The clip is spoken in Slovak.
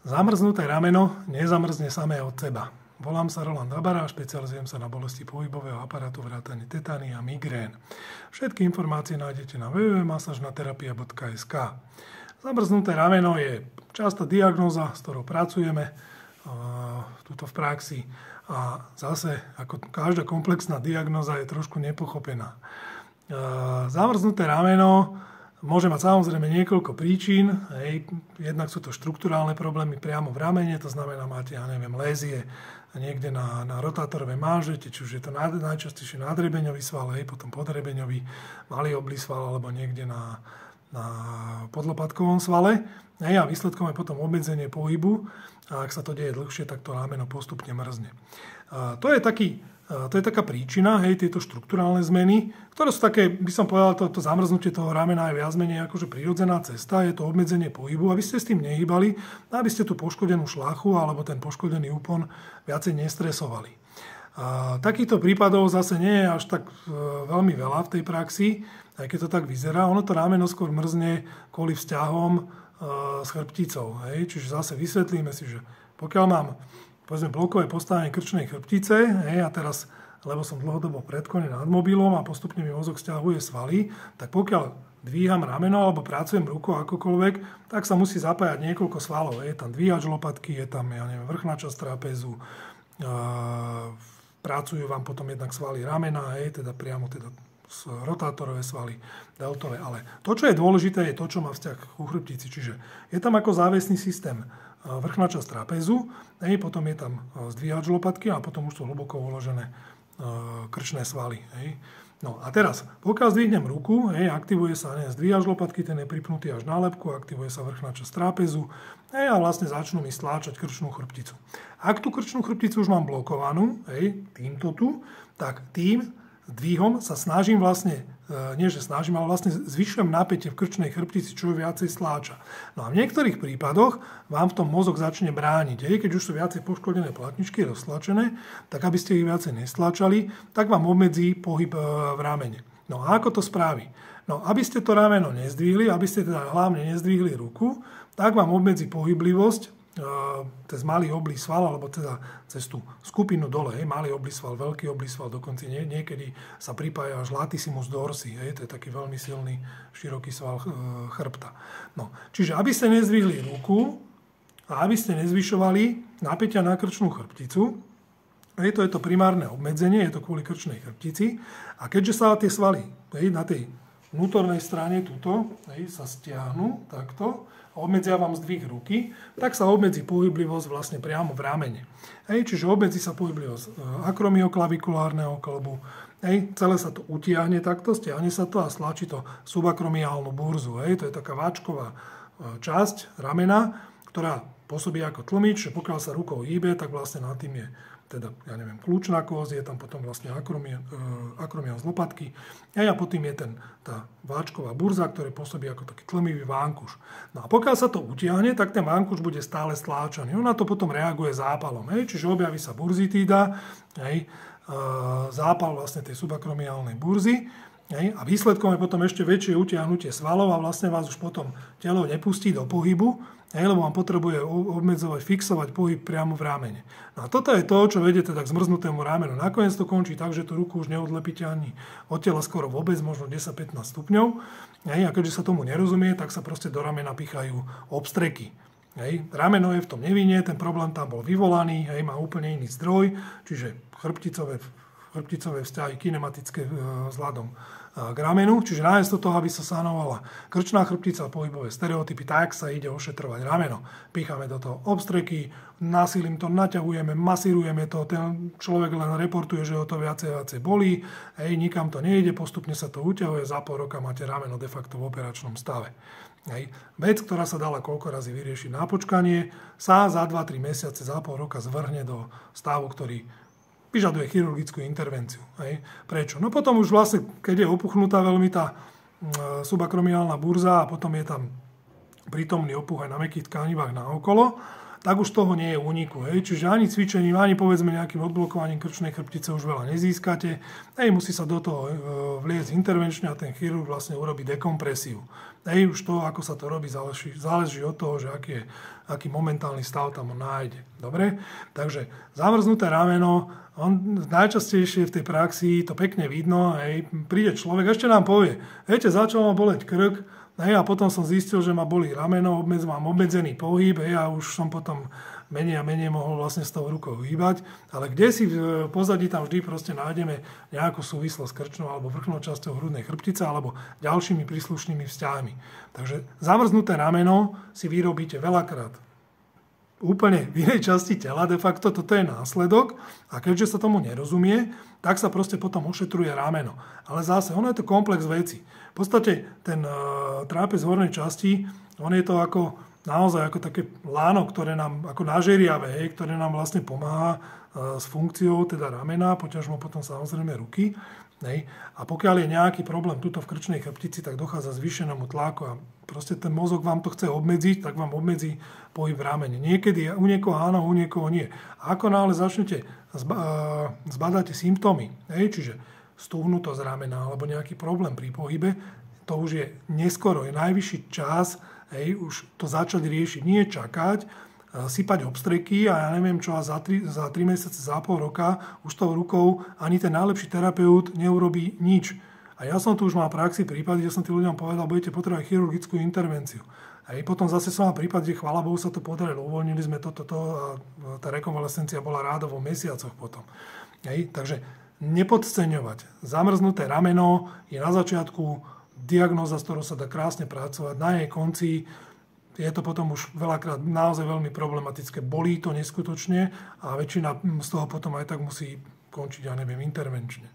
Zamrznuté rameno nezamrzne samé od seba. Volám sa Roland Habara a špecializujem sa na bolesti pohybového aparátu, vrátane tetány a migrén. Všetky informácie nájdete na www.masažnaterapia.sk. Zamrznuté rameno je častá diagnóza, s ktorou pracujeme tuto v praxi. A zase, ako každá komplexná diagnóza, je trošku nepochopená. Zamrznuté rameno môže mať samozrejme niekoľko príčin. Jednak sú to štrukturálne problémy priamo v ramene, to znamená, máte, lézie niekde na rotátorovej manžete, či už je to najčastejšie nadrebeňový sval, potom podrebeňový, malý oblý sval, alebo niekde na podlopatkovom svale. A výsledkom je potom obmedzenie pohybu. A ak sa to deje dlhšie, tak to rameno postupne mrzne. To je taká príčina, tieto štrukturálne zmeny, ktoré sú také, by som povedal, to zamrznutie toho ramena je viac menej akože prirodzená cesta, je to obmedzenie pohybu, aby ste s tým nehýbali, aby ste tú poškodenú šlachu alebo ten poškodený úpon viacej nestresovali. Takýchto prípadov zase nie je až tak veľmi veľa v tej praxi, aj keď to tak vyzerá. Ono to rameno skôr mrzne kvôli vzťahom s chrbticou. Čiže zase vysvetlíme si, že pokiaľ mám povedzme blokové postavenie krčnej chrbtice a teraz, lebo som dlhodobo v predklone nad mobilom a postupne mi mozog sťahuje svaly, tak pokiaľ dvíham rameno alebo pracujem rukou akokoľvek, tak sa musí zapájať niekoľko svalov. Je tam dvíhač lopatky, je tam vrchná časť trápezu, pracujú vám potom jednak svaly ramena, teda priamo rotátorové svaly, deltové. Ale to, čo je dôležité, je to, čo má vzťah ku chrbtici. Čiže je tam ako závesný systém vrchná časť trápezu, potom je tam zdvíhač lopatky a potom už sú hlboko uložené krčné svaly. No a teraz, pokiaľ zdvihnem ruku, aktivuje sa zdvíhač lopatky, ten je pripnutý až na lebku, aktivuje sa vrchná časť trápezu a vlastne začnú mi stláčať krčnú chrbticu. Ak tú krčnú chrbticu už mám blokovanú, týmto tu, tak tým zdvihom sa snažím vlastne, nie že snažím, ale vlastne zvyšujem napätie v krčnej chrbtici, čo ju viacej stláča. No a v niektorých prípadoch vám v tom mozog začne brániť. Keď už sú viacej poškodené platničky roztlačené, tak aby ste ich viacej nestlačali, tak vám obmedzí pohyb v ramene. No a ako to spraví? No, aby ste to rameno nezdvihli, aby ste teda hlavne nezdvihli ruku, tak vám obmedzí pohyblivosť cez malý oblý sval, alebo teda cez tú skupinu dole, malý oblý sval, veľký oblý sval, dokonca niekedy sa pripája až latissimus dorsi, to je taký veľmi silný, široký sval chrbta. No, čiže aby ste nezdvihli ruku a aby ste nezvyšovali napätia na krčnú chrbticu, to je to primárne obmedzenie, je to kvôli krčnej chrbtici, a keďže sa tie svaly na tej vnútornej strane tuto sa stiahnu takto, obmedzia vám zdvih ruky, tak sa obmedzí pohyblivosť vlastne priamo v ramene. Čiže obmedzí sa pohyblivosť akromioklavikulárneho klbu, celé sa to utiahne takto, stiahne sa to a stlačí to subakromiálnu burzu. To je taká váčková časť ramena, ktorá pôsobí ako tlmič, že pokiaľ sa rukou hýbe, tak vlastne nad tým je kľúčná kosť, je tam potom vlastne akromia z lopatky a potom je tá váčková burza, ktorá pôsobí ako taký tlmivý vánkuš. No a pokiaľ sa to utiahne, tak ten vánkuš bude stále stláčaný. On na to potom reaguje zápalom, čiže objaví sa burzitída, zápal vlastne tej subakromiálnej burzy, a výsledkom je potom ešte väčšie utiahnutie svalov a vlastne vás už potom telo nepustí do pohybu, lebo vám potrebuje obmedzovať, fixovať pohyb priamo v ramene. No a toto je to, čo vedie teda k zmrznutému ramenu. Nakoniec to končí tak, že tú ruku už neodlepíte ani od tela skoro vôbec, možno 10-15 stupňov. A keďže sa tomu nerozumie, tak sa proste do ramena pichajú obstreky. Rameno je v tom nevinne, ten problém tam bol vyvolaný, má úplne iný zdroj, čiže chrbticové vzťahy kinematické vzhľadom k ramenu, čiže namiesto toho, aby sa sanovala krčná chrbtica a pohybové stereotypy, tak sa ide ošetrovať rameno. Picháme do toho obstreky, násilím to naťahujeme, masírujeme to, ten človek len reportuje, že ho to viacej bolí, nikam to nejde, postupne sa to uťahuje, za pol roka máte rameno de facto v operačnom stave. Vec, ktorá sa dala koľko razy vyriešiť na počkanie, sa za 2-3 mesiace, za pol roka zvrhne do stavu, ktorý vyžaduje chirurgickú intervenciu. Prečo? No potom už vlastne, keď je opuchnutá veľmi tá subakromiálna burza a potom je tam prítomný opuch aj na mäkkých tkanivách naokolo, tak už toho nie je úniku. Čiže ani cvičením, ani povedzme nejakým odblokovaním krčnej chrbtice už veľa nezískate. Musí sa do toho vliecť intervenčne a ten chirurg vlastne urobí dekompresiu. Už to, ako sa to robí, záleží od toho, že aký momentálny stav tam on nájde. Dobre? Takže zamrznuté rameno, najčastejšie v tej praxi to pekne vidno, príde človek, ešte nám povie, viete, začal ma boleť krk, a potom som zistil, že ma bolí rameno, mám obmedzený pohyb, a už som potom menej a menej mohol vlastne s tou rukou hýbať, ale kde si v pozadí tam vždy proste nájdeme nejakú súvislosť s krčnou alebo vrchnou časťou hrudnej chrbtice alebo ďalšími príslušnými vzťahmi. Takže zamrznuté rameno si vyrobíte veľakrát úplne v inej časti tela, de facto toto je následok a keďže sa tomu nerozumie, tak sa proste potom ošetruje rameno. Ale zase, ono je to komplex vecí. V podstate ten trápez v hornej časti, on je to ako naozaj ako také láno, ktoré nám, ako nažeriavé, ktoré nám vlastne pomáha s funkciou teda ramena, poťažmo potom samozrejme ruky. A pokiaľ je nejaký problém tuto v krčnej chrbtici, tak dochádza zvýšenému tlaku a proste ten mozog vám to chce obmedziť, tak vám obmedzí pohyb v ramene. Niekedy u niekoho áno, u niekoho nie. A ako náhle začnete zbadáte symptómy, čiže stúhnutosť ramena alebo nejaký problém pri pohybe, to už je neskoro, je najvyšší čas už to začať riešiť. Nie čakať, sypať obstreky a ja neviem čo, a za 3 mesiace, za pol roka už tou rukou ani ten najlepší terapeut neurobí nič. A ja som tu už mal praxi prípady, že som tým ľuďom povedal, budete potrebovať chirurgickú intervenciu. A potom zase som mal prípad, že chvála Bohu sa to podarilo, uvoľnili sme toto a tá rekonvalescencia bola rádovo v mesiacoch potom. Takže nepodceňovať. Zamrznuté rameno je na začiatku diagnóza, s ktorou sa dá krásne pracovať. Na jej konci je to potom už veľakrát naozaj veľmi problematické. Bolí to neskutočne a väčšina z toho potom aj tak musí končiť, ja neviem, intervenčne.